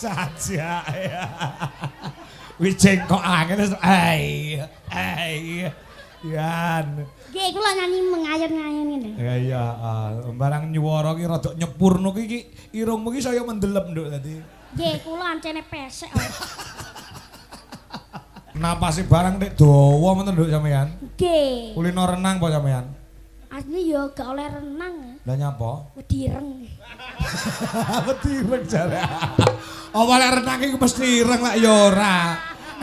Jajak ya. Wis cengkok angel Yan. Nggih kula nyanyi mengayon-ngayon ngene. Ya iya, barang nyuwara ki rada nyepurno ki irungmu ki saya mendelep nduk tadi. Nggih kula ancene pesek. Napasi barang nek dawa menten nduk sampean? Nggih. Kulino renang apa sampean? Asli ya gak oleh renang. Lah nyapa? Wedireng. Wedireng jare. Apa lek renang iki mesti ireng lek ya ora.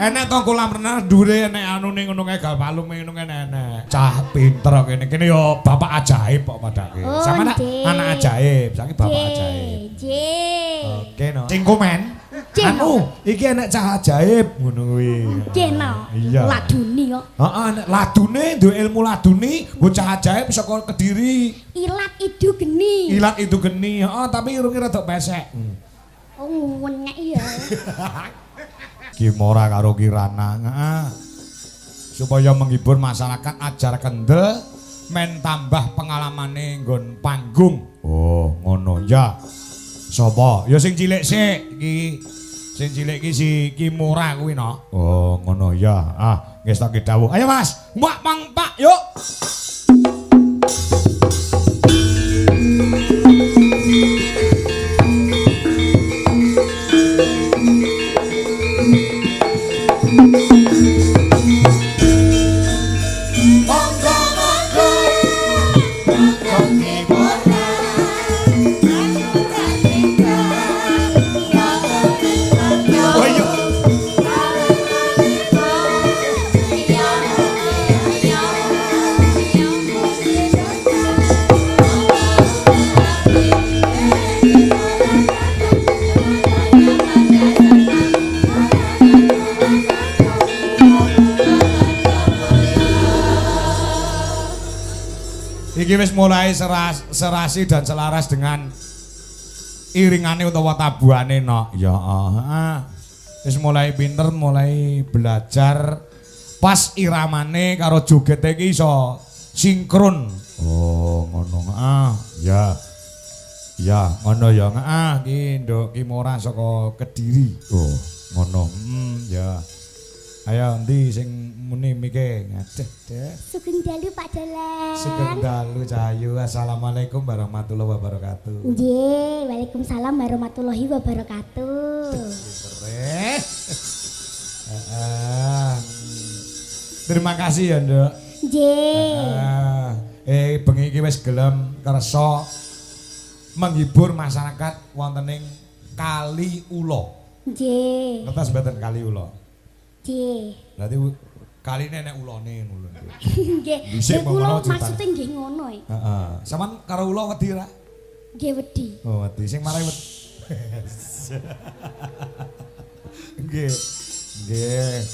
Enek to kolam renang dhuwure enek anune ngono kae gal palume ngono enek. Cah pinter kene. Kene ya bapak ajaib kok padake. Oh, Sampeyan anak ajaib, saiki bapak Nggih, ajaib. nggih. Oke no. Sing komen. Anu, iki enek cah ajaib ngono kuwi. Nggih no. Iya. Laduni kok. Heeh, nek ladune duwe ilmu laduni, bocah ajaib saka Kediri. Ilat idu geni. Ilat itu geni, heeh, tapi irunge rada pesek. Oh ngenyek ya. Kimora karo Kirana, supaya menghibur masyarakat ajar kendel men tambah pengalamane nggon panggung. Oh, ngono ya. Sapa? Ya sing cilik sik iki. Sing cilik iki si Kimora kuwi no. Oh, ngono ya. Nggih tak dawuh. Ayo Mas, mbak Mang Pak, yuk. Iki wis mulai serasi dan selaras dengan iringane utawa tabuhane no. Ya wis mulai pinter, mulai belajar pas iramane karo jogete iki iso sinkron. Oh, ngono. Ya. Ya, ngono ya. Iki Nduk Kimora saka Kediri. Oh, ngono. Ya. Ayo endi sing muni mike ngadeh deh. Sugeng dalu Pak Dalang. Sugeng dalu Cahayu. Assalamualaikum warahmatullahi wabarakatuh. Nggih, waalaikumsalam warahmatullahi wabarakatuh. Terima kasih ya, Nduk. Nggih. Bengi iki wis gelem kersa menghibur masyarakat wonten ing Kali Ula. Nggih. Ngertos mboten Kali Ula? Nggih. Berarti kaline nek ulane ngono. Nggih. Dhisik Kula maksude nggih ngono e. Heeh. Saman karo ula wedi ra? Nggih wedi. Oh, wedi sing marai wedi. Nggih. Nggih.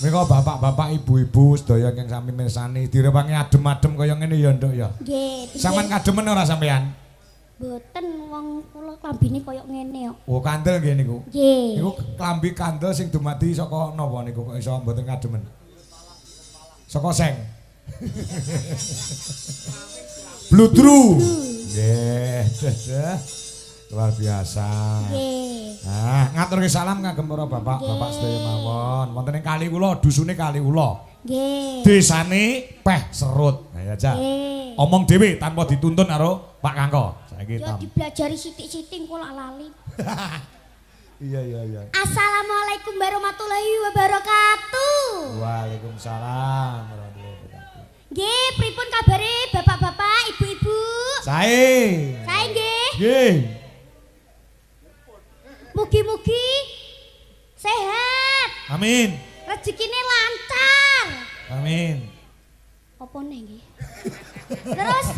Mengko bapak-bapak, ibu-ibu sedaya ingkang sami mirsani direwangi adem-adem kaya ngene ya, Nduk ya. Nggih. Saman kademen ora sampean? Mboten wong kula klambine kaya ngene kok. Oh, kandel nggih niku. Nggih. Niku klambi kandel sing dumadi saka napa niku kok iso mboten kademen? Saka seng. Bludru. Nggih, luar biasa. Nggih. Ngaturke salam kagem para bapak-bapak sedaya mawon. Wonten ing Kali Ula, dusune Kali Ula. Nggih. Desane Peh Serut. Ya, Cak. Nggih. Omong dhewe tanpa dituntun karo Pak Kangko. Saiki Ya dipelajari sithik-sithik kula lali. Iya. Assalamualaikum warahmatullahi wabarakatuh. Waalaikumsalam warahmatullahi wabarakatuh. Nggih, pripun kabare bapak-bapak, ibu-ibu? Sae. Sae nggih. Nggih. Mugi-mugi sehat. Amin. Rezekine lancar. Amin. Apa nih nggih? Terus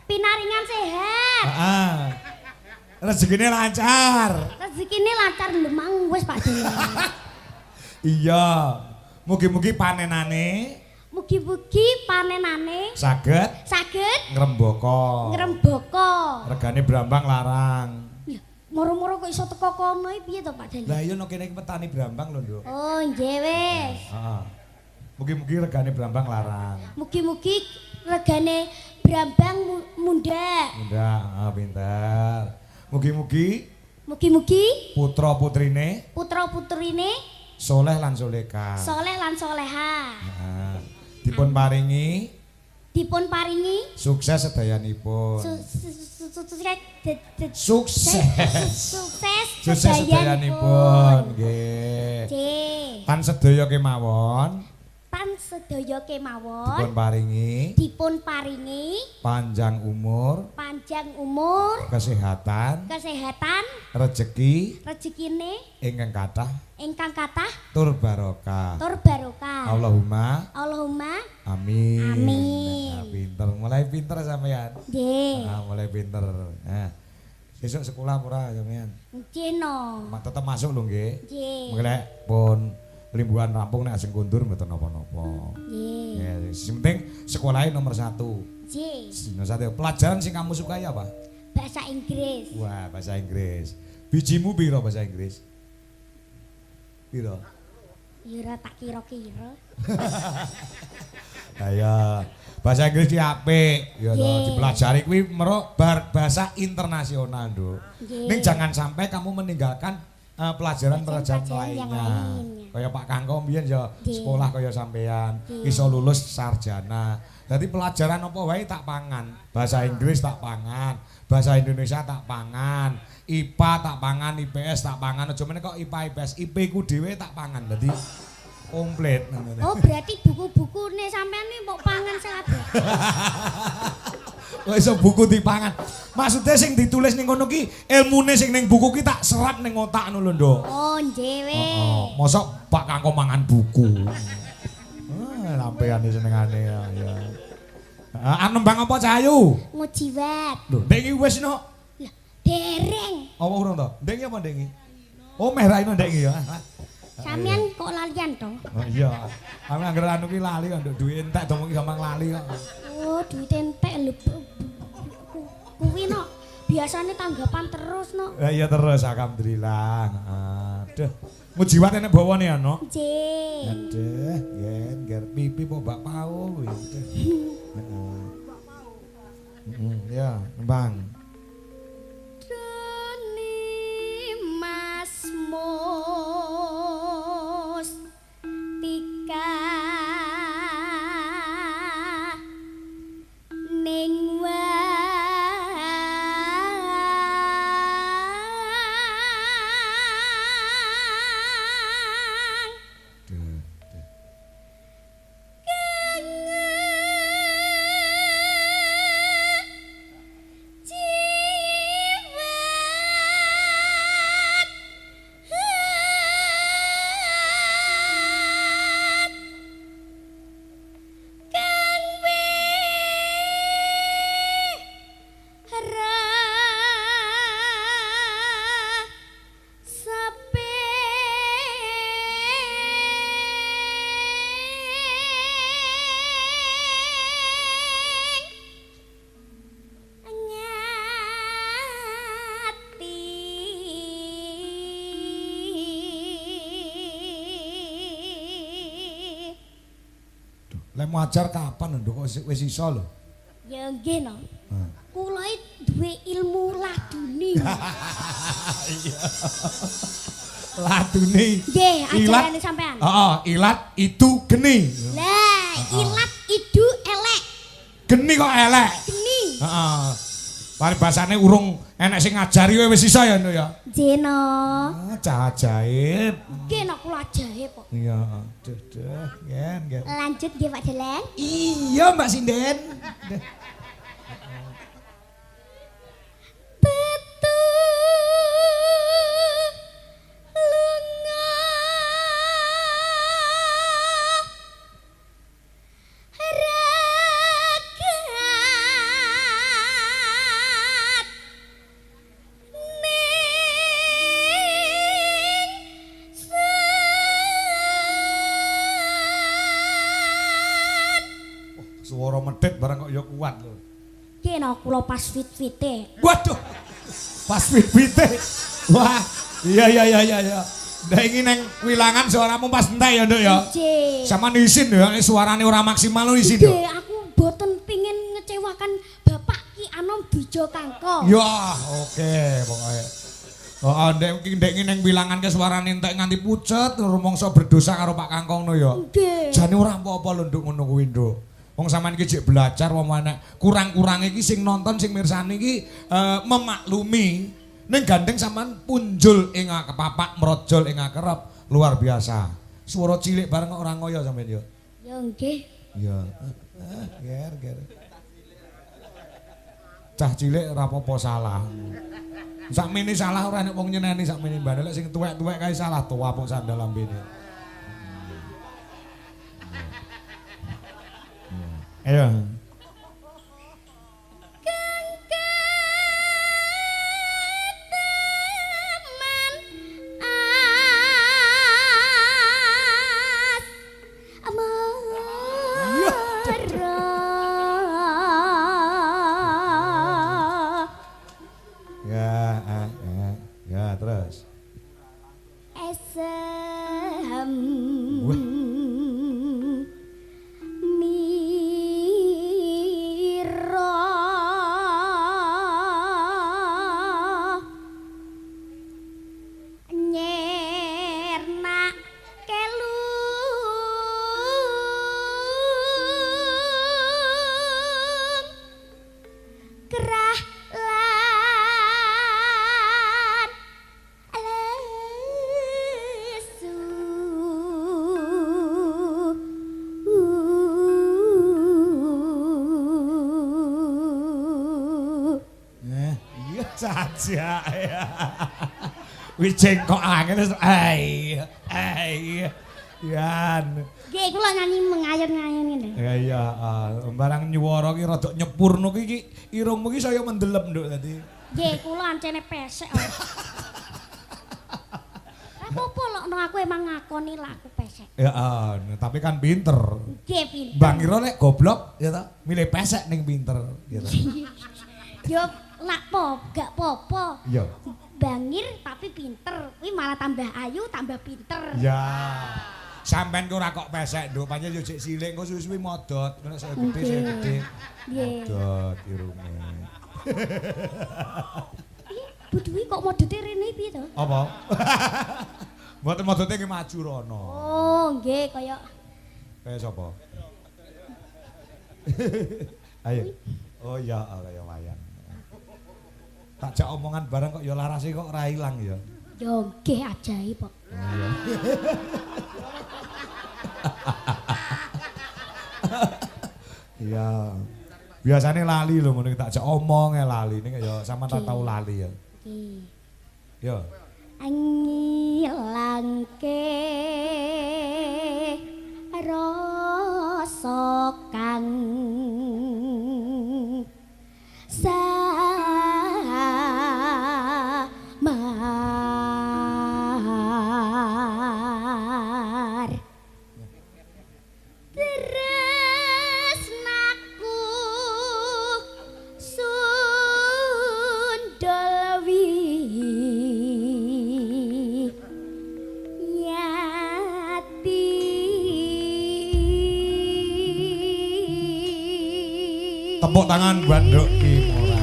pinaringan sehat. Rezekine lancar. Rezekine lancar lemang wis Pak Dalang. Iya. Mugi-mugi panenane Mugi-mugi panenane saged ngrembaka. Regane brambang larang. Ya, moro-moro kok iso teko kono iki piye to Pak Dalang? Lah iya no kene iki petani brambang lho, Nduk. Oh, nggih wis. Heeh. Mugi-mugi regane brambang larang. Mugi-mugi regane brambang munda. Pinter. Mugi-mugi Mugi-mugi putra-putrine putra-putrine soleh lan soleka. soleh lan soleha. Nah, dipun paringi sukses sedayanipun. Sukses. Sukses sedayanipun nggih. Nggih. Tan sedaya kemawon Tan sedaya dipun paringi dipun paringi panjang umur, kesehatan, rezekine ingkang kathah tur barokah. Allahumma amin. Nah, pinter, mulai pinter sampean. Nggih. Nah, mulai pinter. Nah, besok sekolah ora sampean? Nggih no. Tetep masuk lho nggih. Nggih. Mengko pun limbuhan rampung nek sing kundur mboten napa-napa. Nggih. Ya, sing penting sekolahnya nomor 1. Nggih. Nomor 1. Pelajaran sing kamu sukai apa? Bahasa Inggris. Wah, bahasa Inggris. Bijimu piro bahasa Inggris? Piro? Ya tak kira-kira. Ayo, bahasa Inggris ki apik, ya toh dipelajari kuwi merok bahasa internasional, Nduk. Ning jangan sampai kamu meninggalkan pelajaran-pelajaran lainnya. Kayak Pak Kangko mbiyen ya sekolah kaya sampean, iso lulus sarjana. Dadi pelajaran apa wae tak pangan. Bahasa Inggris tak pangan, bahasa Indonesia tak pangan, IPA tak pangan, IPS tak pangan. Aja meneh kok IPA IPS, IP ku dhewe tak pangan. Dadi komplit. Oh, berarti buku-bukune sampean iki mbok pangan kabeh. Kok iso buku dipangan. Maksudnya sing ditulis ning kono ki ilmune sing ning buku ki tak serap ning otak ngono lho, Nduk. Oh, njewe. Mosok Pak Kangko mangan buku. Lampean senengane ya. Nembang apa Cahayu? Ngujiwet. Lho, ndek iki wis no. Lah, dereng. Apa urung to? Ndek iki apa ndek iki? Oh, meh raino ndek iki ya. Sampean kok lalian to? Oh iya. Aku anggere anu ki lali kok nduk duwe entek domong gampang lali kok. Oh, duit entek lho. Kuwi no. Biasane tanggapan terus no. Iya terus alhamdulillah. Aduh. Mujiwat enek bawane ya no. Nggih. Aduh, yen ger pipi po Mbak Pau kuwi. Ya, Bang. Masmus tika ning Lek mau ajar kapan Nduk kok wis iso lho. ya nggih no. Kula duwe ilmu laduni. Iya. Laduni. Nggih, ajarane sampean. Heeh, ilat itu geni. Lah, ilat idu elek. Geni kok elek. Geni. Heeh. Paribasane urung enek sing ngajari kowe wis iso ya Nduk ya. Jeno. Cah ajaib. Nggih no kula ajaib kok. Iya, duh, yen. Lanjut nggih Pak Deleng. Iya Mbak Sinden. Suara medhit barang kok ya kuat lho. Kena kula pas fit-fite. Waduh. Pas fit-fite. Wah, iya. Ndak iki nang wilangan suaramu pas entek ya, Nduk ya. Nggih. Sama isin ya, suarane ora maksimal lho isin yo. Nggih, aku mboten pengin ngecewakan Bapak Ki Anom Bijo Kangko. Ya, oke pokoknya. Oh, ndek ngene bilangan ke suarane entek nganti pucet rumangsa berdosa karo Pak Kangkong no ya. Nggih. Jane ora apa-apa lho nduk ngono kuwi nduk. Wong sampean iki jek belajar wong kurang-kurang iki sing nonton sing mirsani iki memaklumi ning gandeng sampean punjul ing kepapak merojol ing akerep luar biasa. Swara cilik bareng kok ora ngoyo sampean yo. Ya nggih. Iya. Ger. Cah cilik ora apa-apa salah. Sakmene salah ora nek wong nyeneni sakmene mbane lek sing tuwek-tuwek kae salah tuwa pok sandal lambene. Ayo. Ya, terus. Esem Wah. mira nyernak kelung kerah lan lesu Iya saja ya. Wis cengkok angin Yan. nggih kula nyanyi mengayon-ngayon ngene Ya iya, barang nyuwara ki rada nyepurno ki irungmu ki saya mendelep nduk dadi. nggih kula ancene pesek apa-apa lho no aku emang ngakoni lah aku pesek Ya, tapi kan pinter. nggih pinter Bang Iro nek goblok ya ta, milih pesek ning pinter gitu. yo nak gak popo Iya. bangir tapi pinter kuwi malah tambah ayu tambah pinter Ya. Sampeyan ku ora kok pesek, Nduk. Pancen yo jek cilik engko suwi-suwi modot. Nek saya gede. nggih Modot irunge. Budwi kok modote rene piye to Apa? Mboten modote ki maju rono. oh nggih kaya Kaya sapa? Ayo. Oh iya, kaya wayang. Tak jak omongan bareng kok ya larase kok ora ilang ya. yo nggih ajaib kok Iya. Biasane lali lho ngono tak jak omong lali ning ya sampean tak tau lali ya. iki Yo. ngilangke rasa kang samar tresnaku sundal yati Tepuk tangan buat Nduk Ki Mora.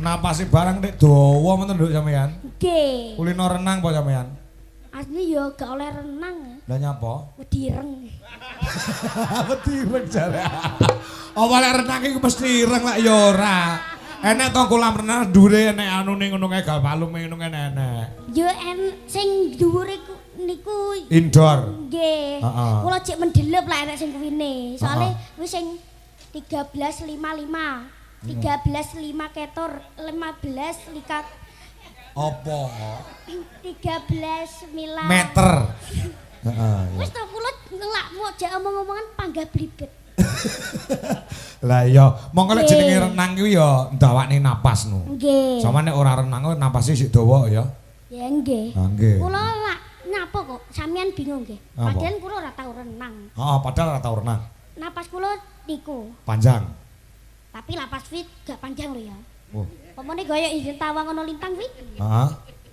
Napasi barang nek dawa menten Nduk sampean. nggih Kulino renang apa sampean? asli yo gak oleh renang Lah nyapa? wedireng Wedi ireng jare. Apa lek renang iku mesti ireng lek ya ora. Enek to kolam renang dhuwure enek anune ngono kae gal palume ngono enek. yo sing dhuwure niku Indoor. nggih Heeh. kula cek mendelep lah enek sing kuwine soalnya kuwi sing 13.55 13.5 ketor 15 likat Apa? 13 mila Meter. Heeh. wis to kula ngelak mau jak omong-omongan panggah blibet Lah iya, mongko lek Nggih. jenenge renang kuwi ya ndawakne napas no. nggih Sama nek ora renang napase sik dawa ya. ya nggih Ah nggih. kula lak nyapa kok sampean bingung nggih Apa? padahal kula ora tau renang Heeh, padahal ora tau renang. napas kula niku Panjang. tapi lapas fit gak panjang lho ya Oh. pemone gaya izin tawang ono lintang kuwi Heeh.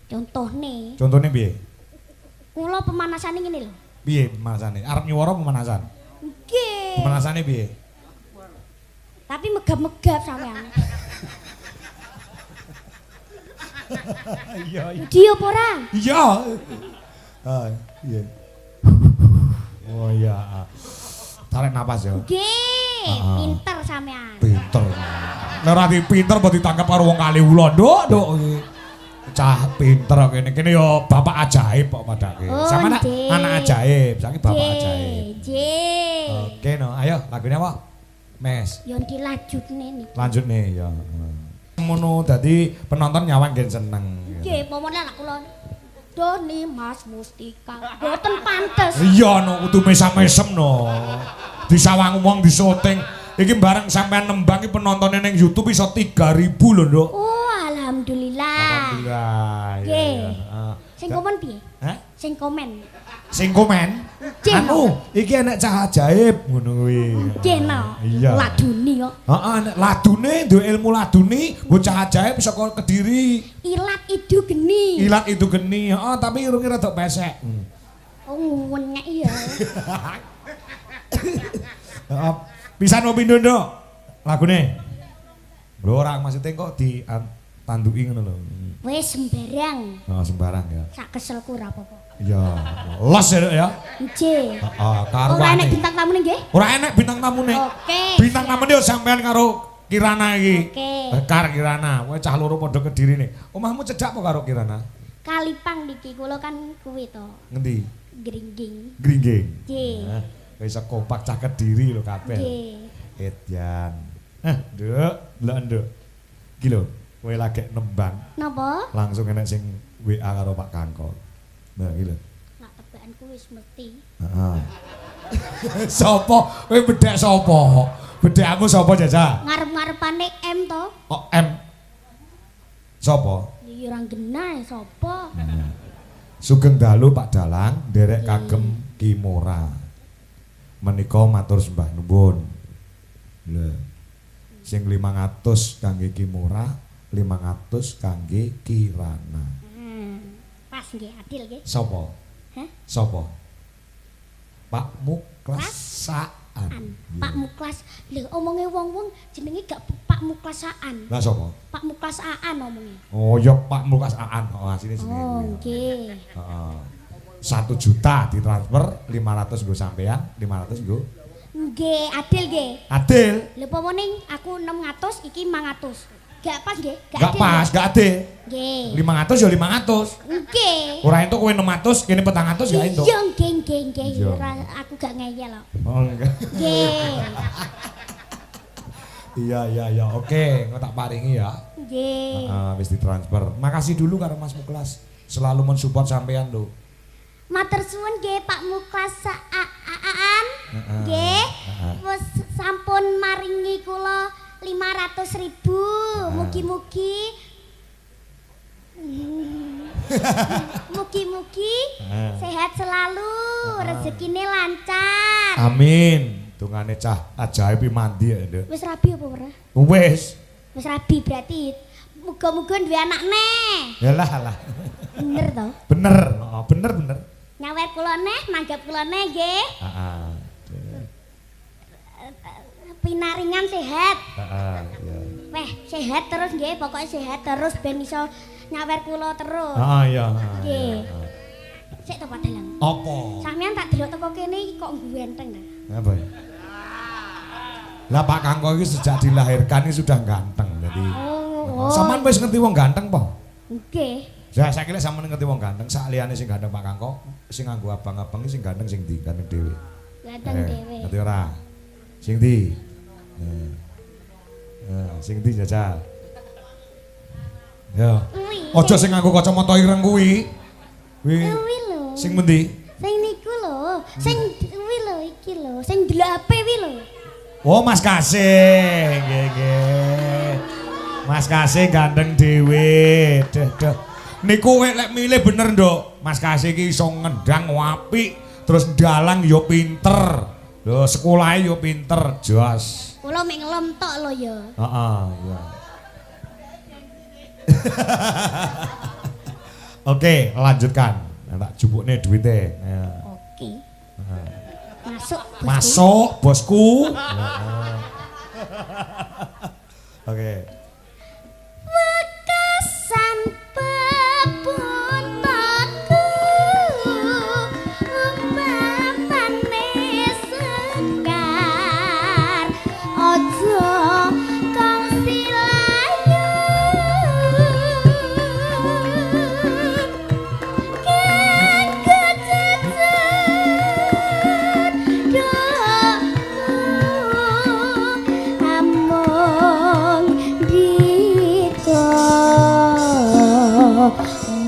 contohne Contone piye? kula pemanasane ngene lho Piye pemanasane? Arep nyuwara pemanasan. nggih Pemanasane piye? tapi megap-megap sampean Iya. Dia apa ora? Iya. Ah, iya. Oh iya. Tarik napas ya. Nggih, pinter sampean. Pinter. Nek ora pinter mbok ditangkap karo wong kali ula, Nduk. Cah pinter kene. Kene yo bapak ajaib kok padake. Oh, Sama nggih. anak ajaib, saiki bapak ajaib. Nggih. Oke no, ayo lagune apa? Mes. Yo dilajutne niki. Lanjut nih ya. Ngono dadi penonton nyawang gen seneng. Nggih, pomone anak kula. Doni Mas Mustika. Mboten pantes. Iya no, kudu mesam-mesem no. Disawang wong di syuting. Iki bareng sampean nembang iki penontonnya ning YouTube iso 3.000 lho, Nduk. Oh, alhamdulillah. Alhamdulillah. Nggih. Iya. Sing komen piye? Hah? Sing komen. Sing komen? Nggih, Anu, iki enek cah ajaib ngono kuwi. Nggih no. Iya. Laduni kok. Heeh, nek ladune duwe ilmu laduni, bocah ajaib saka Kediri. Ilat idu geni. Ilat itu geni, heeh, tapi irunge rada pesek. Oh, ngenyek ya. Heeh. Pisan mau pindho, Nduk? Lagune. Lho ora maksudnya kok tanduki ngono lho. Wis sembarang. Oh, sembarang ya. Sak keselku ora apa-apa. Iya. Los ya, Nduk ya. Nggih. Heeh, karo Ora enek bintang tamune nggih? Ora enek bintang tamune. Oke. Bintang tamune yo sampean karo Kirana iki. Oke. Kar Kirana, kowe cah loro padha Kedirine. Omahmu cedhak apa karo Kirana? Kalipang niki kula kan kuwi to. Ngendi? Gringging. Gringging. Nggih. Nah, wis kompak cah Kediri lho kabeh. Nggih. Edyan. Nduk, lho Nduk. Iki lho, kowe lagi nembang, Napa? langsung enek sing WA karo Pak Kangko. Nah, iki lho. Nak tebakanku wis mesti. Heeh. Sopo? Kowe bedhek sapa? Bedhekmu sapa, Jaja? Ngarep-ngarepane M to? Oh, M. Sapa? Ya ora genah sapa? Sugeng dalu Pak Dalang, nderek kagem Kimora. Menika matur sembah nuwun. Lho. Sing 500 kangge Kimora, 500 kangge Kirana. Pas nggih, adil nggih. Sapa? Hah? Sapa? Pak Muklasaan. Pak Muklas. Lho omonge wong-wong jenenge gak Pak Muklasaan. Lah sapa? Pak Muklasaan omonge. Oh, ya Pak Muklasaan. Oh, asline jenenge. Oh, kuwi. nggih. Heeh. 1 juta ditransfer, 500 nggo sampean, 500 nggo. Nggih, adil nggih. Adil. Lho pomone aku 600 iki 500. Gak pas nggih? Gak adil, pas, nggih? gak adil. Nggih. 500 ya 500. Nggih. Ora entuk kowe 600, kene 400 ya entuk. Iya, nggih. Iya. Ora aku gak ngeyel kok. Oh, enggak. Nggih. Iya. Oke, engko tak paringi ya. Nggih. Wis ditransfer. Makasih dulu karo Mas Muklas. Selalu mensupport sampean lho. Matur suwun nggih Pak Muklasaan. Nggih. Wis sampun maringi kula 500.000. Mugi-mugi sehat selalu, rezekine lancar. Amin. Dungane cah ajaib mandi ya, Nduk. Wis rabi apa ora? Wis. Wis rabi berarti muga-muga duwe anak neh. Yalah. Bener to? Bener. Oh, bener. Nyawer kula neh, nanggap kula neh nggih. Heeh. Pinaringan sehat. Heeh, iya. Weh, sehat terus nggih, pokoknya sehat terus ben iso nyawer kula terus. Iya. Nggih. Sik to Pak Dalang. Apa? Sampeyan tak delok teko kene iki kok ganteng ta? Apa ya? Lah Pak Kangko iki sejak dilahirkan ini sudah ganteng. Jadi sampean wis ngerti wong ganteng po? Nggih. Ya saiki lek sampean ngerti wong ganteng, sak liyane sing ganteng Pak Kangko, sing nganggo abang-abang iki sing ganteng sing ndi? Ganteng dhewe. Ganteng dhewe. Ngerti ora? Sing ndi? Sing ndi jajal? Ya. Aja sing nganggo kacamata ireng kuwi. Kuwi lho. Sing endi? Sing niku lho. Sing kuwi lho iki lho. Sing delok HP kuwi lho. Oh, Mas Kasih. Nggih. Mas Kasih ganteng dhewe. Duh. Niku lek milih bener, Nduk. Mas Kasih iki iso ngendang apik, terus dalang yo pinter. Lho, sekolahe yo pinter, jos. Kula mek ngelem tok lho ya. Heeh, iya. Oke, lanjutkan. Tak jupukne duwite. Oke. Masuk. Masuk, bosku. Oke. Wekasan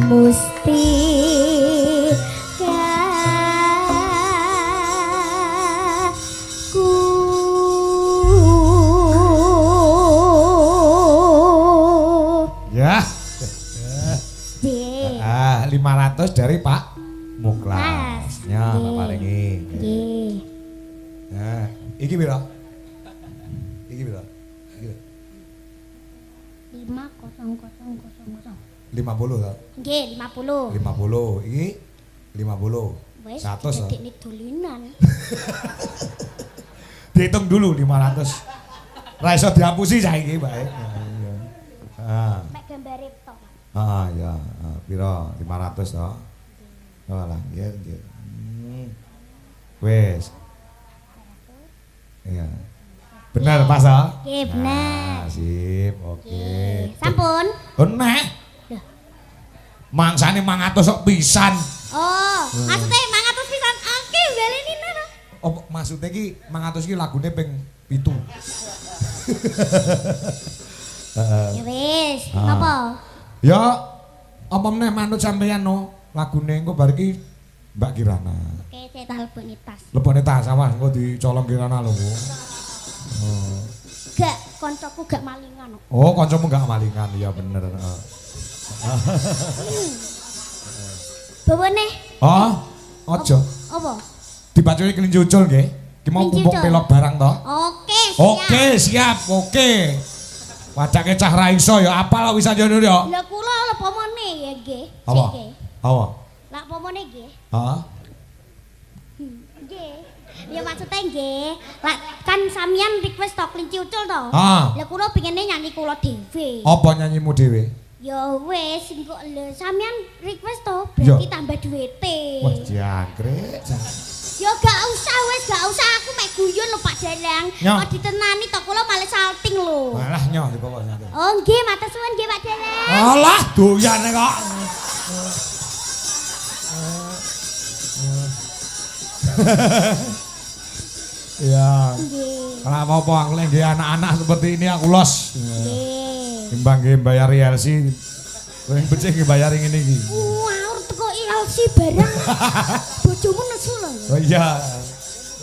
musti Ya. Nggih. 500 dari Pak Muklas. Ya, tak paringi. Nggih. Nah, iki piro? Iki piro? Iki. 50000. 50 ta? Nggih, 50. 50. Iki 50. Wes 100 ta? dekne dolinan. Dihitung dulu 500. Ra iso dihapusi saiki, Mbak. Iya. Ah. Mek gambare tok. Ah ya, piro? 500 to. Oh lah, nggih nggih. Wes. Iya. Bener pas to? Nggih, bener. Sip, oke. Sampun? Nek. Mangsane 500 sok pisan. Oh, maksudnya 500 pisan akeh baleni nana. Oh, maksudnya ki 500 ki lagune ping 7. Ya wis, napa? Ya apa meneh manut sampeyan no lagune engko bar iki Mbak Kirana. Oke, saya tak lebokne tas. Lebone tas awas engko dicolong Kirana lho. Oh. Gak, koncoku gak malingan. Oh, kancamu enggak malingan. Iya bener. Bawane. Oh, aja. Apa? Dibacuri kelinci ucul nggih. Ki mau Kelinci kumpuk ucul. pelok barang to. Oke, siap. Oke, siap. Oke. Wadake cah ra iso ya apal kok wis aja ya. Lah kula lepomone ya nggih. Apa? Sik, nggih. Apa? Lah pomone nggih. Heeh. Nggih. Ya maksudnya nggih, lah kan sampeyan request tok kelinci ucul to. Ah. Lah kula pengene nyanyi kula dhewe. Apa nyanyimu dhewe? Ya wis engko lho sampeyan request to Iya. berarti tambah duwite. Wah, jangkrik. Ya gak usah wis, gak usah aku mek guyon lho Pak Dalang. Nyo. Kok ditenani to kula malah salting lho. Malah nyoh di pokok santai. Oh nggih, matur suwun nggih Pak Dalang. Alah, doyane kok. Ya, Nggih. kenapa apa aku lagi anak-anak seperti ini aku los. Nggih. Timbang nggih bayar ILC. Kowe becik nggih bayar ngene iki. Wah, teko ILC barang. Bojomu nesu lho. Oh iya.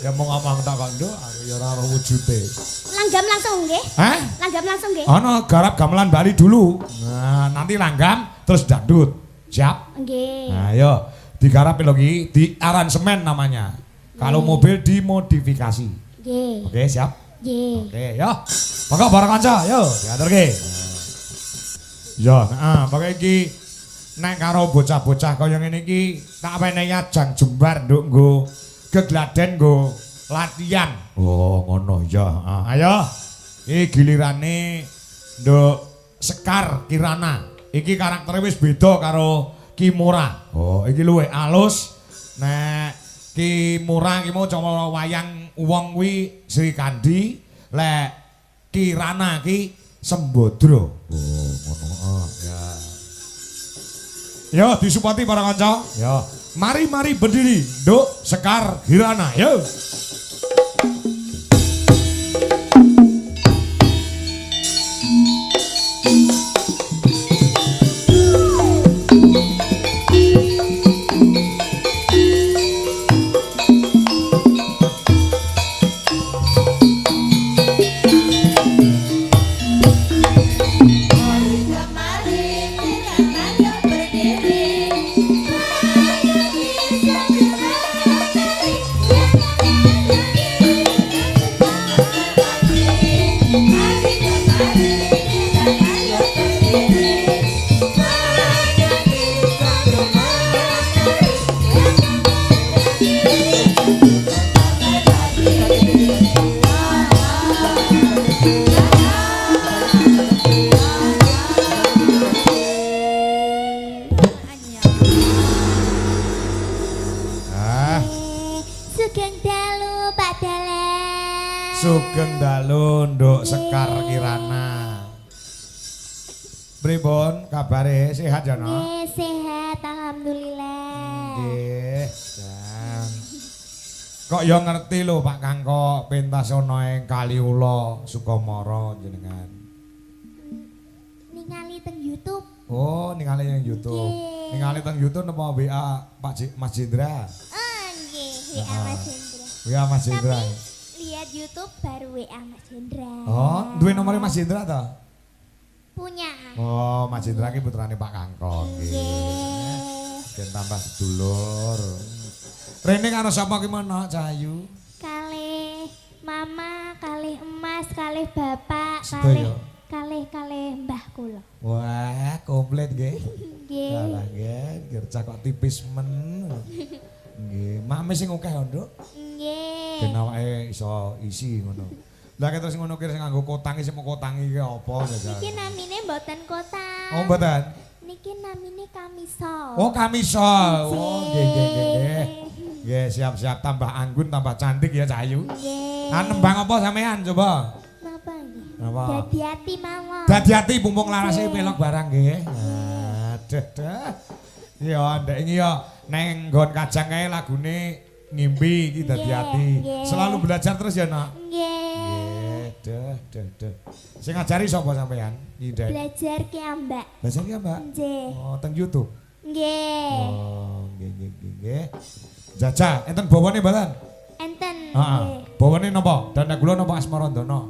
Ya mau ngomong tak kok nduk, aku ya ora ora wujude. Langgam langsung nggih. Hah? Langgam langsung nggih. Ono garap gamelan Bali dulu. Nah, nanti langgam terus dangdut. Siap? Nggih. Nah, ayo digarap lagi di aransemen namanya. Kalau mobil dimodifikasi. Nggih. Oke, siap? Nggih. Oke, yo. Pokok bareng kanca, yo diaturke. Yo, heeh, pokoke iki nek karo bocah-bocah kaya ngene iki tak penehi ajang jembar nduk nggo gegladen nggo latihan. Oh, ngono ya. Ayo. Iki gilirane nduk Sekar Kirana. Iki karaktere wis beda karo Kimura. Oh, iki luwih alus. Nek Kimura ki mau cara wayang wong kuwi Sri Kandi, lek Kirana ki Sembodro. Oh, ngono. Ya. Yo disupati para kanca. Yo. Mari berdiri, Nduk Sekar Kirana. Yo. Sugeng dalu Pak Dalang. Sugeng dalu Nduk Sekar Kirana. Pripun kabare sehat ya no? Nggih, sehat alhamdulillah. Nggih. Dan kok ya ngerti lho Pak Kangko pentas ana ing Kaliula Sukamara jenengan. Ningali teng YouTube. Oh, ningali yang YouTube. Nggih. Ningali teng YouTube napa WA Mas Jendra? Oh, nggih, WA Mas Hendra. WA Mas Jendra. Tapi lihat YouTube baru WA Mas Hendra. Oh, duwe nomornya Mas Jendra to? Punya. Oh, Mas Jendra ki putrane Pak Kangkong nggih. Nggih. Ben tambah sedulur. Rene karo sapa ki mono, Cahayu? Kalih mama, kalih emas, kalih bapak, Sedaya. kalih mbah kula. Wah, komplit nggih. Nggih. Alah nggih, gercah kok tipis men. Nggih, mame sing akeh nduk. Nggih. Ben awake iso isi ngono. Lah terus ngono ki sing nganggo kotangi sing mau kotangi ki apa jajal? Niki namine mboten kotak. Oh, mboten. Niki namine kamisol. Oh, kamisol. Oh, nggih nggih nggih. Nggih, siap-siap tambah anggun, tambah cantik ya Cahayu. Nggih. Ah nembang apa sampean coba? Napa nggih? Napa? Dadi ati mawon. Dadi ati bumbung larase pelok barang nggih. Aduh dah. Ya ndek iki ya neng nggon Kajang kae lagune ngimpi iki dadi Nggih, ati. nggih. Selalu belajar terus ya, Nak. Nggih. Duh. Sing ngajari sapa sampean? Iki, Belajar ki ambak. Belajar ki, Mbak? Nggih. Oh, teng YouTube. Nggih. Oh, nggih. Jaja, enten bawane mboten? Enten. Heeh. Nggih. Bawane napa? Dandagula napa Asmarandana?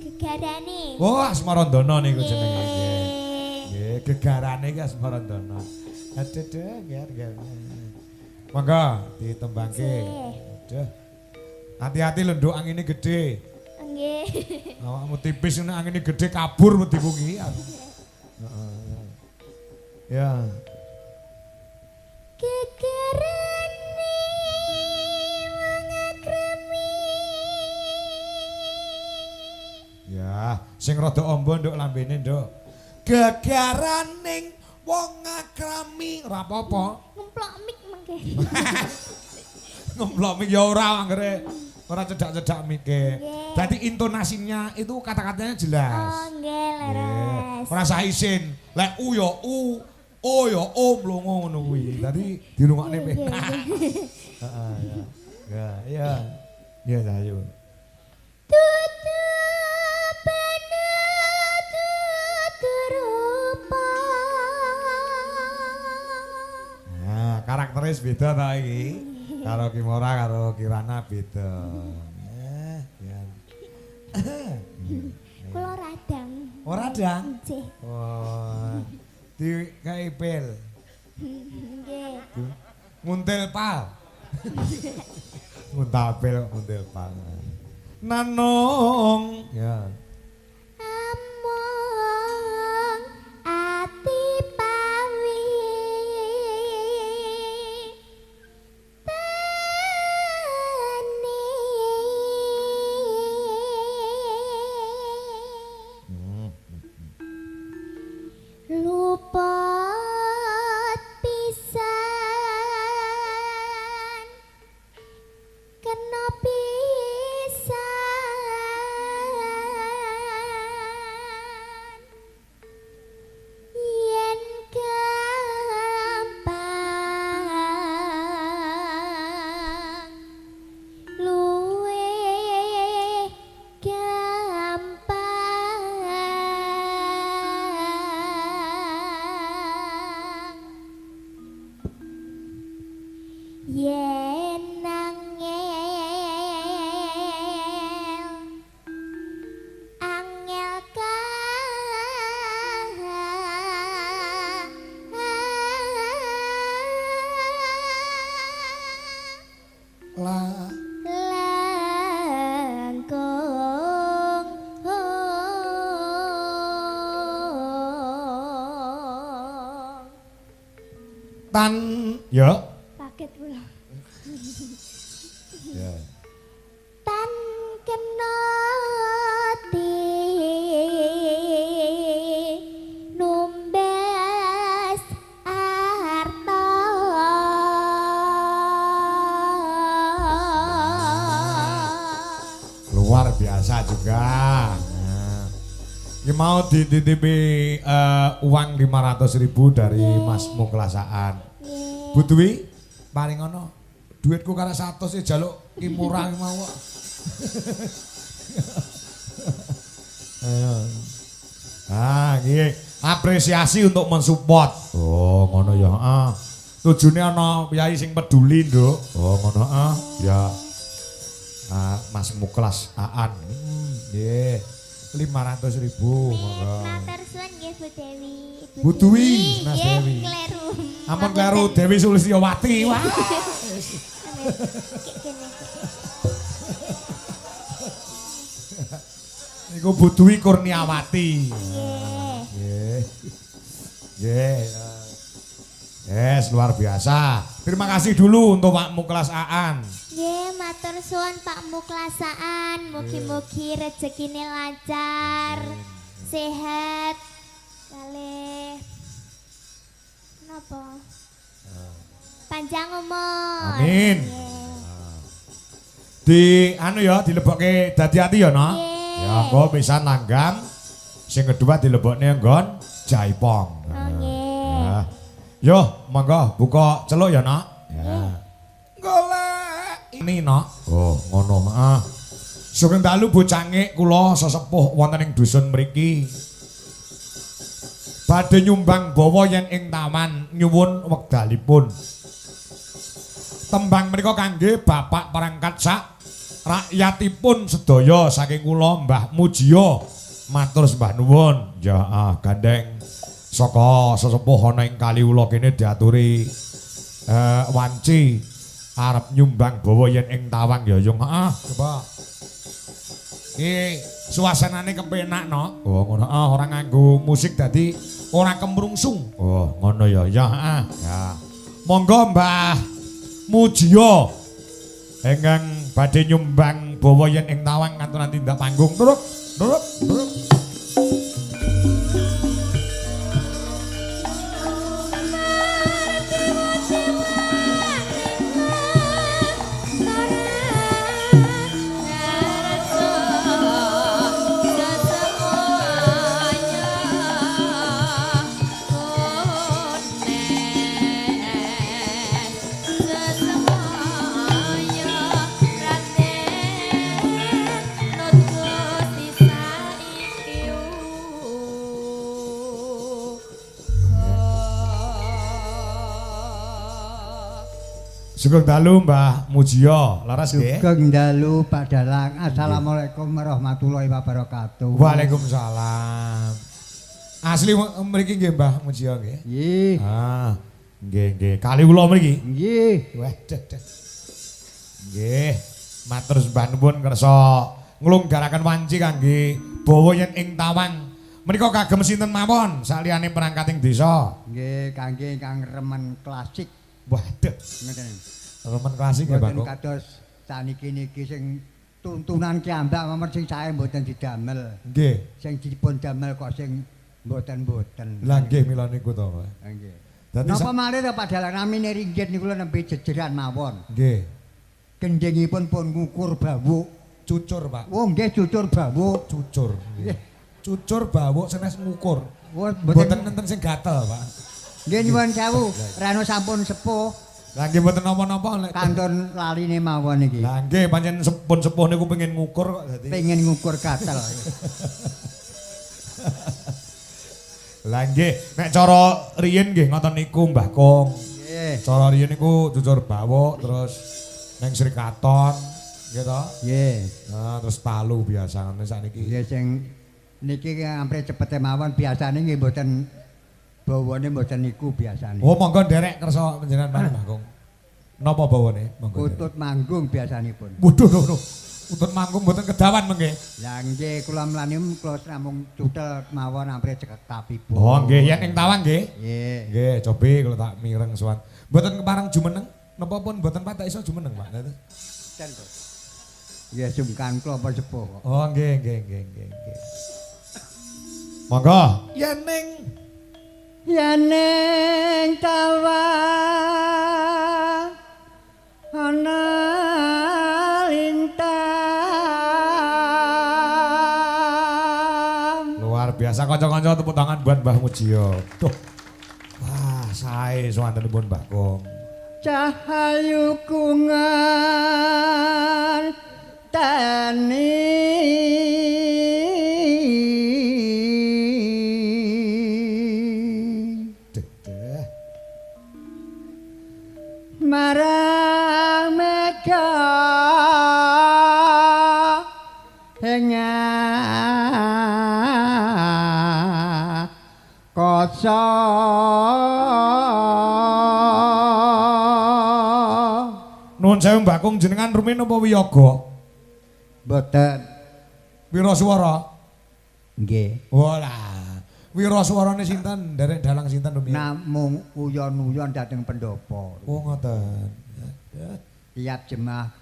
Gegarane. Oh, Asmarandana niku jenenge. Nggih. Nggih. Nggih, gegarane ki Asmarandana. Aduh, nggih. Monggo ditembangke. Aduh. Hati-hati lho, Nduk, angine gede. Nggih. Awakmu tipis nek angine gede kabur wediku ki. Heeh. Ya. Gegarane mengakrami. Ya, sing rada amba Nduk lambene, Nduk. Gegaraning wong ngakrami, ora apa-apa. Ngemplok mik mengke. Ngemplok mik ya ora anggere. Ora cedak-cedak mike. Nggih. Dadi intonasinya itu kata-katanya jelas. Oh, nggih leres. Ora sah isin. Lek u ya u, o ya o mlongo ngono kuwi. Dadi dirungokne Nggih, penak. nggih. Heeh ya. Ya. Ya Cahayu. Nah, karakteris beda ta iki. Karo Kimora karo Kirana beda. Ya. Kula radang. Ora dang. Nggih. Oh. Di kaipil. Nggih. Nguntil pal. Nguntapil nguntil pal. Nanung. Ya. Among ati pawi tani luput pisan kena pisan yen gampang luwe gampang yen angel Lah. langkung Tan. Ya. paket kula Ya. tan kena ti numbes arta Luar biasa juga. Nah. Ini mau dititipi uang 500.000 dari Mas Muklasaan. Nggih. Bu Dwi, paling ngono. Duitku karena 100 sih jaluk imurang mau. Ayo. Ah, nggih. apresiasi untuk mensupport. Oh, ngono ya. Tujune ana piyai sing peduli, Nduk. Oh, ngono ya. Mas Muklas Aan. Nggih. 500.000 monggo. Matur suwun nggih Bu Dewi. Bu Dewi, Mas Nggih, Dewi. kleru. Ampun kleru Dewi Sulistyawati. Wah. Niku Bu Dewi Kurniawati. Nggih. Nggih. Yes, luar biasa. Terima kasih dulu untuk Pak Muklas Aan. Nggih, matur suwun Pak Muklasaan. Mugi-mugi rezekine lancar, sehat, kalih napa? Panjang umur. Amin. Di anu ya dilebokke dadi ati ya, no? Ya, engko pisan langgam. Sing kedua dilebokne nggon Jaipong. Ya. Yo, monggo buka celuk ya, Nak. Ya. Golek ini, Nak. Oh, ngono, Mak. Sugeng dalu bocangik kula sesepuh wonten ing dusun mriki. Badhe nyumbang bawa yen ing taman nyuwun wekdalipun. Tembang menika kangge Bapak perangkat sak rakyatipun sedaya saking kula Mbah Mujiyo. Matur sembah nuwun. Ya, gandeng saka sesepuh ana ing Kaliwula kene diaturi wanci arep nyumbang bawa yen ing tawang ya yung. Coba. Iki suasanane kepenak, no. Oh, ngono. Ora nganggo musik dadi ora kemrungsung. Oh, ngono ya. Ya, ya. Monggo Mbah Mujiyo ingkang badhe nyumbang bawa yen ing tawang ngantos tindak panggung. Turuk. Sugeng dalu Mbah Mujiyo, laras nggih. Sugeng dalu Pak Dalang. Assalamualaikum warahmatullahi wabarakatuh. Waalaikumsalam. Asli mriki nggih Mbah Mujiyo nggih. Nggih. Nggih. Kaliwula mriki. Nggih. Waduh. Nggih. Matur sembah nuwun kersa nglunggaraken wanci kangge bawa yen ing tawang. Menika kagem sinten mawon saliyane perangkating desa? Nggih, kangge ingkang remen klasik. Waduh. Ngeten. Remen klasik ya, Pak. Mboten kados saniki niki sing tuntunan kiambak mamer sing sae mboten didamel. Nggih. Sing dipun damel kok sing mboten-mboten. Lah nggih mila niku to, Pak. Nggih. Dadi Napa malih to Pak Dalang namine ringgit niku nembe jejeran mawon. nggih. Gendhingipun pun ngukur bawuk. Cucur, Pak. Oh nggih cucur bawuk. Cucur. Nggih. Cucur bawuk senes ngukur. Oh Mboten nenten sing gatel, Pak. Nggih nyuwun sewu, rano sampun sepuh. Lah nggih mboten napa-napa lek Kantun laline mawon iki. Lah nggih pancen sepuh niku pengen ngukur kok dadi. Pengen ngukur gatel. Lah nggih, nek cara riyin nggih ngoten niku Mbah Kong. Nggih. Cara riyin niku cucur bawuk terus ning Srikaton nggih to. Nggih. Nah, terus palu biasa ngene sakniki. Nggih sing niki ampre cepete mawon biasane nggih mboten bawane mboten niku biasane. Oh, monggo nderek kersa panjenengan Pak Mbah Kong. Napa bawane? Monggo. Utut manggung biasanipun. Waduh. Utut manggung mboten kedawan mengke. Lah nggih kula mlane kula namung cutel mawon ampre cekapipun. Oh, nggih yen ing tawang nggih. Nggih. Nggih, coba kalau tak mireng sowan. Mboten kepareng jumeneng, napa pun mboten patek iso jumeneng, Pak. Ten to. Nggih sungkan kula apa sepuh kok. Oh, nggih. Monggo. Yen tawang ana lintang. Luar biasa kanca-kanca tepuk tangan buat Mbah Mujiyo. Tuh. Wah, sae swantenipun Mbah Kong. Cahayu kungan tani rasa Nuwun sewu Mbak Kung jenengan rumin apa wiyaga? Mboten. Wiraswara. Nggih. Walah. Wiraswarane sinten? Derek dalang sinten rumiyin? Namung uyon-uyon dhateng pendopo. Oh ngoten. Tiap jemaah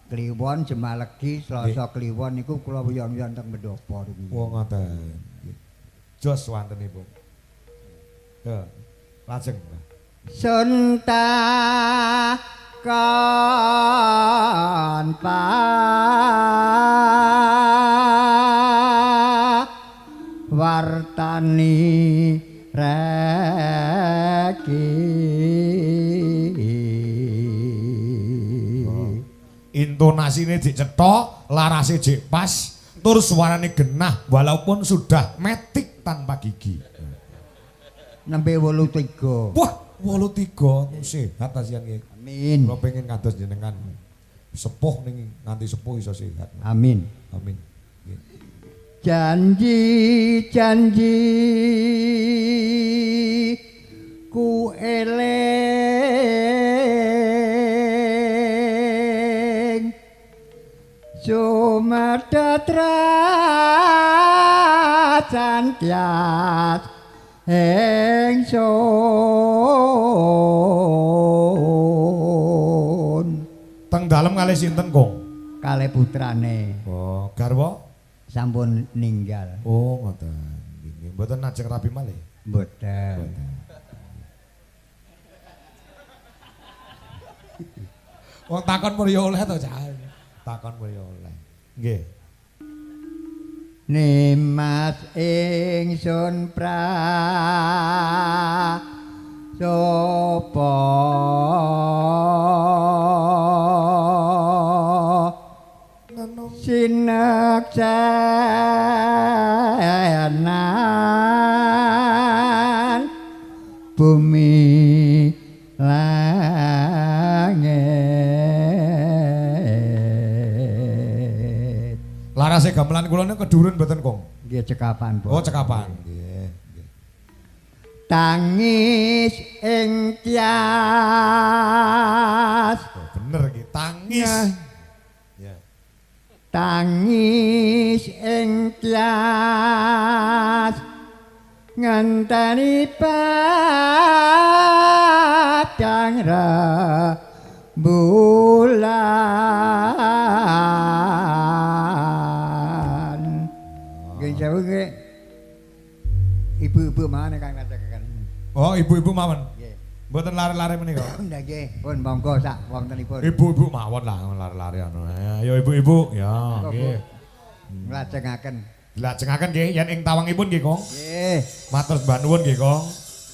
Kliwon, jemaah Legi, Selasa Kliwon niku kula uyon-uyon teng pendopo rumiyin. Oh ngoten. Jos wontenipun. Ya. Lajeng. Sunta kan wartani reki Intonasine dicetha, larase jek pas, tur suarane genah walaupun sudah metik tanpa gigi. nembe 83. Wah, 83 sehat asian nggih. Amin. Kula pengen kados jenengan sepuh ning nganti sepuh iso sehat. Amin. Amin. Nggih. Janji-janji ku eling Sumadatra santias ingsun Teng dalem kalih sinten, Kong? kalih putrane Oh, garwa? sampun ninggal. Oh, ngoten. Nggih, mboten ajeng rabi malih. Mboten. Wong takon mriki oleh to, Cak. Takon mriki oleh. Nggih. Nimas ingsun sopo sineksenan bumi langit. Larase gamelan kula niku kedurun mboten, Kong? Nggih cekapan, Bu. Oh, cekapan. Nggih, nggih. Tangis ing tias Oh, bener iki, tangis. Ya. tangis ing tias ngenteni padang bulan. Nggih sewu nggih. Ibu-ibu mawon Kang Lajengaken. Oh, ibu-ibu mawon. Nggih. Mboten lare-lare menika. Nggih, pun monggo sak wontenipun. Ibu-ibu mawon lah lare-lare anu. Ayo ibu-ibu, ya nggih. Nglajengaken. Dilajengaken nggih yen ing tawangipun nggih, Kong. Nggih. Matur mbah nuwun nggih, Kong.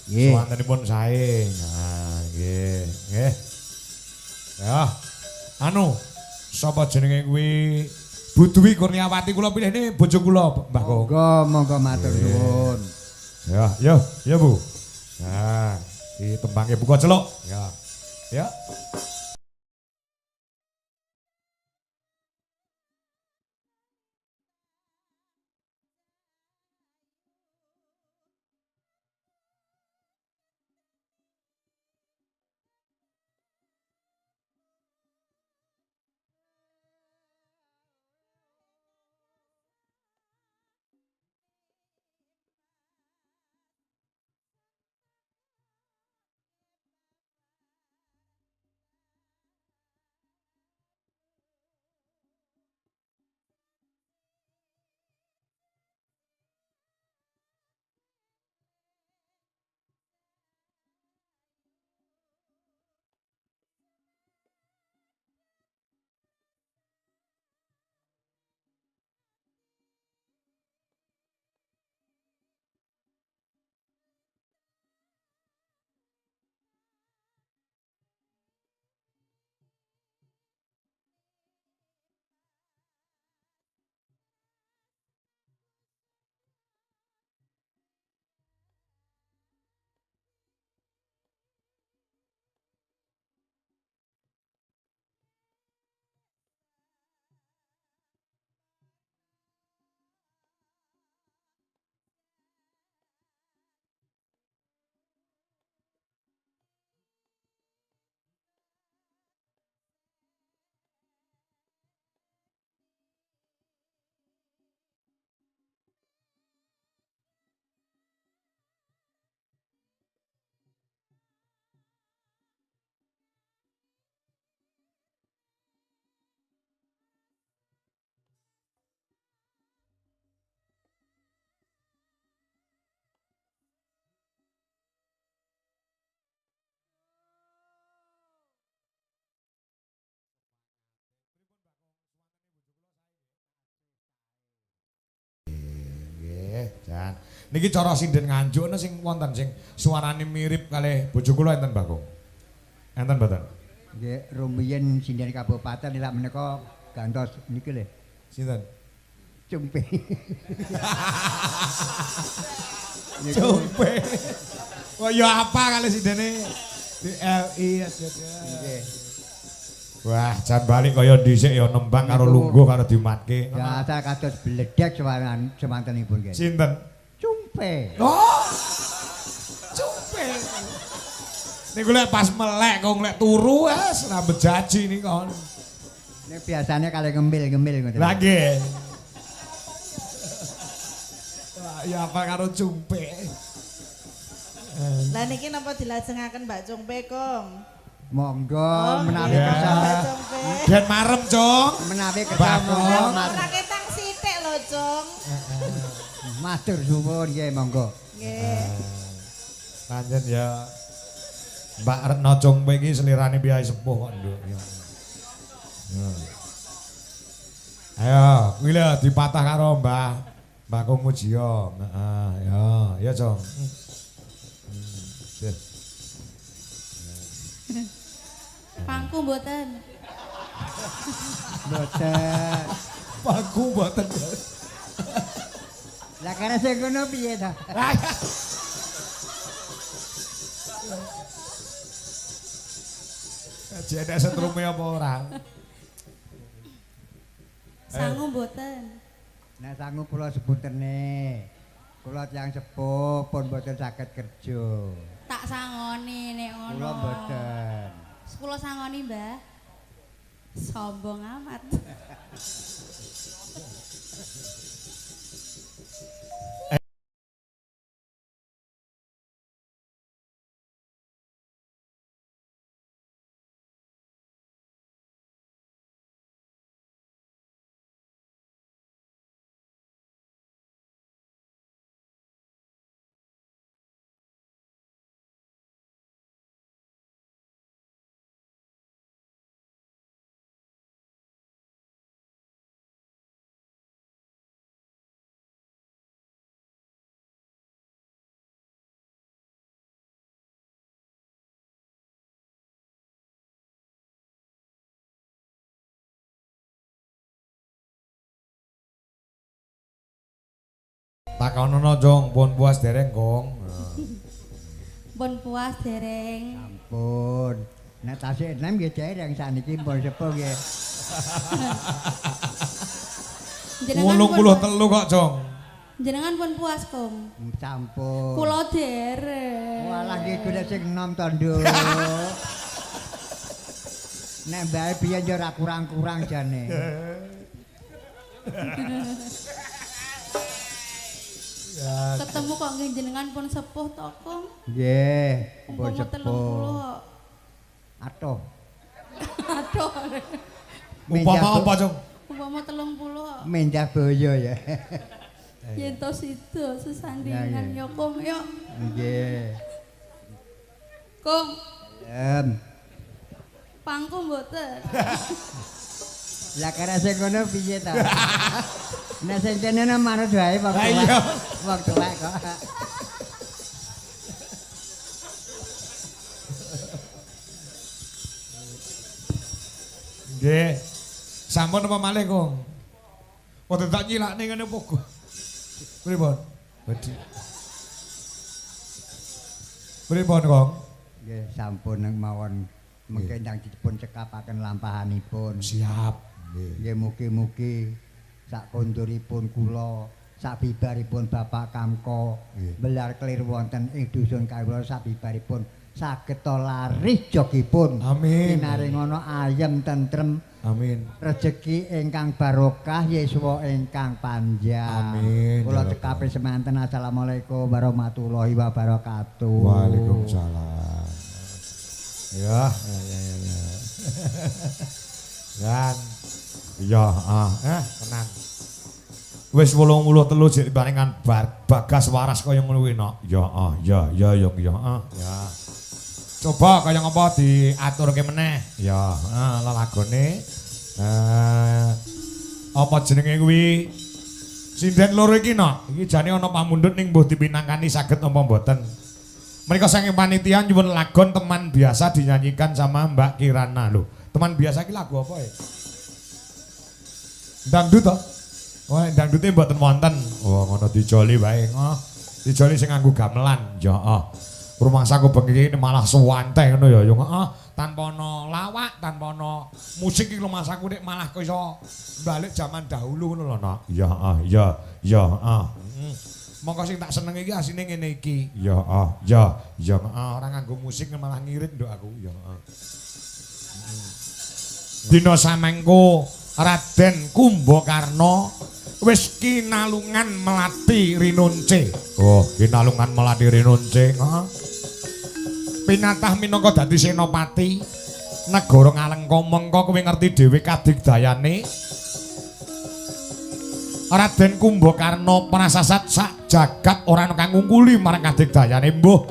Nggih. Suwantenipun sae. Nah, nggih, nggih. Ya. Anu, sapa jenenge kuwi? Bu Dwi Kurniawati kula pilih ini bojo kula, Mbah Kong. Monggo matur nuwun. Ya, ya Bu. Nah, di tembangnya buka celok. Ya. Ya. Niki cara sinden Nganjuk ana sing wonten sing suarane mirip kalih bojo kula enten Bagong. Enten mboten? Nggih, rumiyin sinden kabupaten lak menika gantos niki lho. Sinten? Cumpe. Cumpe. Wah ya apa kali sindene? DLI Nggih. Wah, jan balik kaya dhisik ya nembang karo lungguh karo dimatke. Ya asal kados bledek semantenipun nggih. Sinten? Cumpe. Oh. Cumpe. Niku lek pas melek kok lek turu wis rambut jaji nih kon. Nek biasanya kali ngemil-ngemil ngoten. Lah nggih. Wah, ya apa karo cumpe. Lah niki napa dilajengaken Mbak Cungpe, Kong? Monggo menawi iya. kersa Mbak Cungpe. Den marem, Cung. menawi kersa Bagong. monggo Ora ketang sithik lho, Cung. matur suwun nggih monggo. Nggih. Panjen ya Mbak Retno Cungpe iki selirane piyai sepuh kok, Nduk. Ya. Ya. Ayo, kuwi lho dipatah karo Mbah Kong Mujio. Heeh, ya Cung. Pangku mboten. Mboten. Paku mboten. Lah karena sing ngono piye ta? Jadi setrume apa ora? Sangu mboten. Nah sangu kula sebutene. Kula tiyang sepuh pun mboten saged kerja. Tak sangoni nek ngono. Kula mboten. Kula sangoni, Mbah. Sombong amat. Takonono Cung, pun puas dereng Kong. Pun puas dereng. Ampun. Nek tasih enem nggih dereng saniki pun sepuh nggih. 83 kok, Cung. Jenengan pun puas, Kong. Sampun. Kula dereng. Walah nggih golek sing enom to, Nduk. Nek bae biyen yo ora kurang-kurang jane. Ya, Ketemu kok nggih jenengan pun sepuh to, Kong. Nggih, pun Umpama sepuh. Atuh. Aduh. umpama apa, Cung? Umpama 30. Menjah boyo ya. Yen to sida sesandingan Ya, ya, Kong ya. Nggih. Kong, pangku mboten. Lah karena sing ngono piye ta? Nek sing kene manut wae wong Lah tuwek. iya. Wong tuwek kok. Nggih. Sampun apa malih, Kong? Mboten tak nyilakne ngene apa, Kong? Pripun? Badhe. Pripun, Kong? Nggih, sampun mawon mungkin yang dipun cekapaken lampahanipun. Siap. Nggih. Nggih mugi-mugi sak konduripun kula, sak bibaripun Bapak Kamko, Nggih. belar kelir wonten ing dusun kawula sak bibaripun saged laris jogipun. Amin. Pinaring ana ayem tentrem, Amin. rejeki ingkang barokah, yuswa ingkang panjang. Amin. Kula Ya cekape semanten assalamualaikum warahmatullahi wabarakatuh. Waalaikumsalam. Ya. Dan iya, tenang. Wis 83 jek barengan Bagas waras kaya ngono kuwi no. Ya, ya. Coba kaya ngapa diaturke meneh. Ya, lelagone apa jenenge kuwi Sinden loro iki no, iki jane ana pamundhut ning mbuh dipinangkani saged napa mboten. Menika saking panitia nyuwun lagon teman biasa dinyanyikan sama Mbak Kirana lho. Teman biasa iki lagu apa ya? Dangdut toh? Wah, dangdute mboten wonten. Oh, ngono dijoli wae. Dijoli sing nganggo gamelan. Ya, rumangsa ku bengi malah suwante ngono ya. Tanpa ana lawak, tanpa ana musik iki rumangsaku nek malah kok iso balik zaman dahulu ngono lho, Nak. Ya. Monggo sing tak seneng iki asine ngene iki. Ya. Ora nganggo musik malah ngirit nduk aku. Ya. Dina samengko Raden Kumbakarna wis kinalungan melati rinunce. Oh, kinalungan melati rinunce. Pinatah minangka dadi senopati negara Ngalengka mengko kowe ngerti dhewe kadigdayane. Raden Kumbakarna prasasat sak jagat ora ana kang ngungkuli marang kadigdayane. Mbuh